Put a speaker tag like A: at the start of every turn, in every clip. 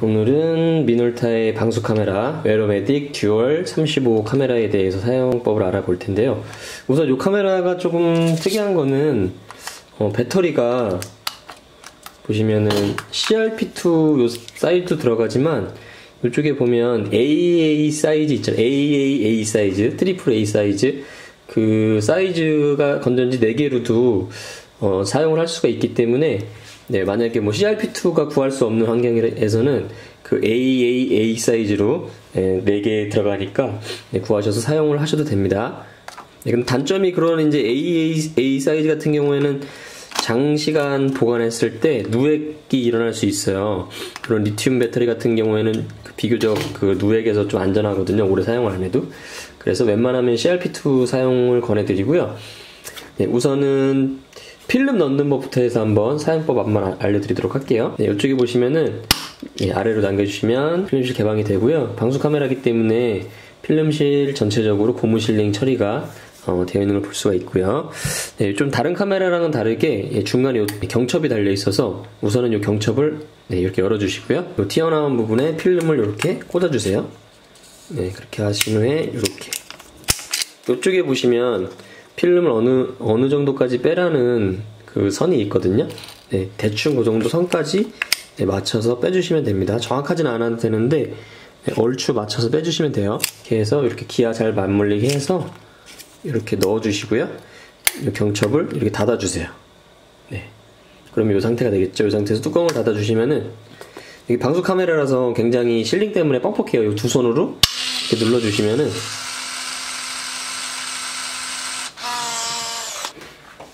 A: 오늘은 미놀타의 방수 카메라 웨로메딕 듀얼 35 카메라에 대해서 사용법을 알아볼 텐데요. 우선 이 카메라가 조금 특이한 거는 배터리가 보시면은 CRP2 요 사이즈도 들어가지만 이쪽에 보면 AA 사이즈 있잖아요. AAA 사이즈, 트리플 A 사이즈, 그 사이즈가 건전지 4개로도 사용을 할 수가 있기 때문에 만약에 뭐 CRP2가 구할 수 없는 환경에서는 그 AAA 사이즈로 4개 들어가니까 구하셔서 사용을 하셔도 됩니다. 그럼 단점이 그런 이제 AAA 사이즈 같은 경우에는 장시간 보관했을 때 누액이 일어날 수 있어요. 그런 리튬 배터리 같은 경우에는 비교적 그 누액에서 좀 안전하거든요. 오래 사용을 안 해도. 그래서 웬만하면 CRP2 사용을 권해드리고요. 우선은 필름 넣는 법부터 해서 한번 사용법 한번 알려드리도록 할게요. 이쪽에 보시면은 아래로 남겨주시면 필름실 개방이 되고요. 방수 카메라이기 때문에 필름실 전체적으로 고무실링 처리가 되어 있는 걸 볼 수가 있고요. 좀 다른 카메라랑은 다르게 중간에 경첩이 달려 있어서 우선은 이 경첩을 이렇게 열어주시고요. 이 튀어나온 부분에 필름을 이렇게 꽂아주세요. 그렇게 하신 후에 이렇게 이쪽에 보시면 필름을 어느 정도까지 빼라는 그 선이 있거든요. 대충 그 정도 선까지 맞춰서 빼주시면 됩니다. 정확하진 않아도 되는데 얼추 맞춰서 빼주시면 돼요. 이렇게 해서 이렇게 기아 잘 맞물리게 해서 이렇게 넣어주시고요. 이 경첩을 이렇게 닫아주세요. 그러면 이 상태가 되겠죠. 이 상태에서 뚜껑을 닫아주시면은 이게 방수 카메라라서 굉장히 실링 때문에 뻑뻑해요. 이 두 손으로 이렇게 눌러주시면은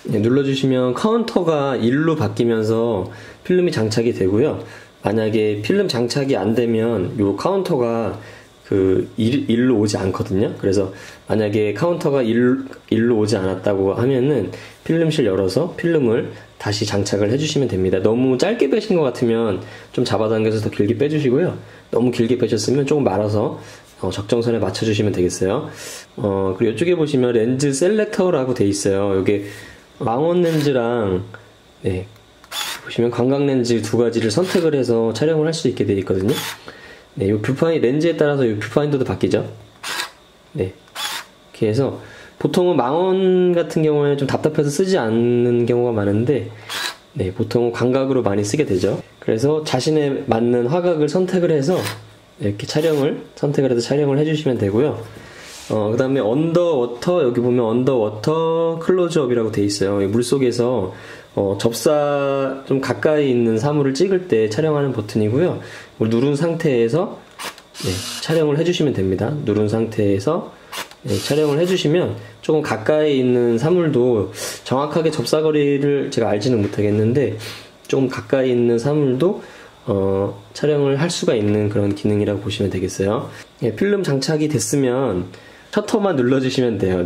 A: 눌러주시면 카운터가 1로 바뀌면서 필름이 장착이 되고요. 만약에 필름 장착이 안 되면 이 카운터가 그 1로 오지 않거든요. 그래서 만약에 카운터가 1로 오지 않았다고 하면은 필름실 열어서 필름을 다시 장착을 해주시면 됩니다. 너무 짧게 빼신 것 같으면 좀 잡아당겨서 더 길게 빼주시고요. 너무 길게 빼셨으면 조금 말아서 적정선에 맞춰주시면 되겠어요. 그리고 이쪽에 보시면 렌즈 셀렉터라고 돼 있어요. 이게 망원 렌즈랑 보시면 관광 렌즈 두 가지를 선택을 해서 촬영을 할 수 있게 되어 있거든요. 이 렌즈에 따라서 이 뷰파인더도 바뀌죠. 이렇게 해서 보통은 망원 같은 경우에는 좀 답답해서 쓰지 않는 경우가 많은데 보통은 광각으로 많이 쓰게 되죠. 그래서 자신에 맞는 화각을 선택을 해서 이렇게 선택을 해서 촬영을 해주시면 되고요. 그 다음에 언더워터, 여기 보면 언더워터 클로즈업이라고 돼 있어요. 물속에서 접사 좀 가까이 있는 사물을 찍을 때 촬영하는 버튼이고요. 누른 상태에서 촬영을 해주시면 됩니다. 누른 상태에서 촬영을 해주시면 조금 가까이 있는 사물도 정확하게 접사거리를 제가 알지는 못하겠는데 조금 가까이 있는 사물도 촬영을 할 수가 있는 그런 기능이라고 보시면 되겠어요. 필름 장착이 됐으면 셔터만 눌러주시면 돼요.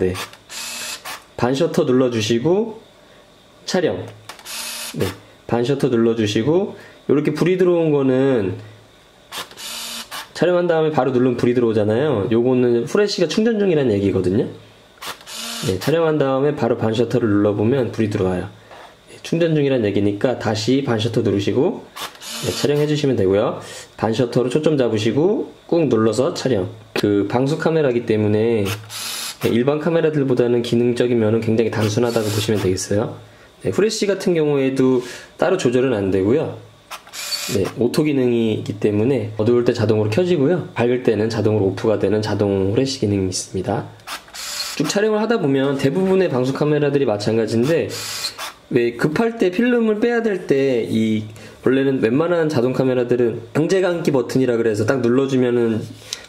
A: 반 셔터 눌러주시고 촬영. 반 셔터 눌러주시고 이렇게 불이 들어온 거는 촬영한 다음에 바로 누르면 불이 들어오잖아요. 요거는 후레쉬가 충전 중이라는 얘기거든요. 촬영한 다음에 바로 반 셔터를 눌러보면 불이 들어와요. 충전 중이라는 얘기니까 다시 반 셔터 누르시고 촬영해 주시면 되고요. 반 셔터로 초점 잡으시고 꾹 눌러서 촬영. 그 방수 카메라이기 때문에 일반 카메라들보다는 기능적인 면은 굉장히 단순하다고 보시면 되겠어요. 후레쉬 같은 경우에도 따로 조절은 안 되고요. 오토 기능이 있기 때문에 어두울 때 자동으로 켜지고요. 밝을 때는 자동으로 오프가 되는 자동 후레쉬 기능이 있습니다. 쭉 촬영을 하다 보면 대부분의 방수 카메라들이 마찬가지인데 왜 급할 때 필름을 빼야 될 때 원래는 웬만한 자동 카메라들은 강제 감기 버튼이라 그래서 딱 눌러주면은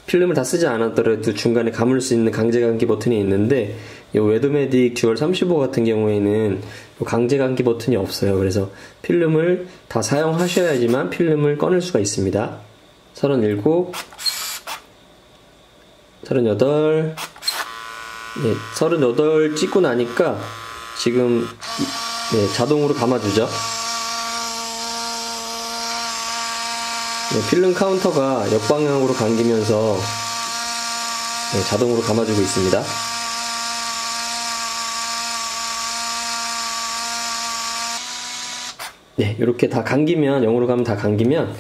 A: 필름을 다 쓰지 않았더라도 중간에 감을 수 있는 강제 감기 버튼이 있는데 이 웨도메딕 듀얼 35 같은 경우에는 강제 감기 버튼이 없어요. 그래서 필름을 다 사용하셔야지만 필름을 꺼낼 수가 있습니다. 37, 38, 38 찍고 나니까 지금 자동으로 감아주죠. 필름 카운터가 역방향으로 감기면서 자동으로 감아주고 있습니다. 이렇게 다 감기면, 0으로 가면 다 감기면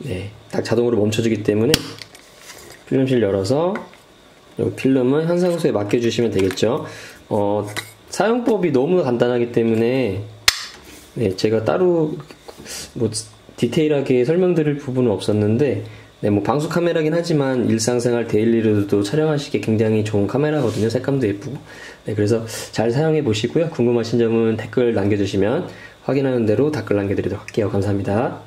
A: 네, 딱 자동으로 멈춰주기 때문에 필름실 열어서 이 필름은 현상수에 맡겨주시면 되겠죠. 사용법이 너무 간단하기 때문에 네, 제가 따로 뭐 디테일하게 설명드릴 부분은 없었는데 네, 뭐 방수 카메라긴 하지만 일상생활 데일리로도 촬영하시기에 굉장히 좋은 카메라거든요. 색감도 예쁘고. 네, 그래서 잘 사용해 보시고요. 궁금하신 점은 댓글 남겨주시면 확인하는 대로 댓글 남겨드리도록 할게요. 감사합니다.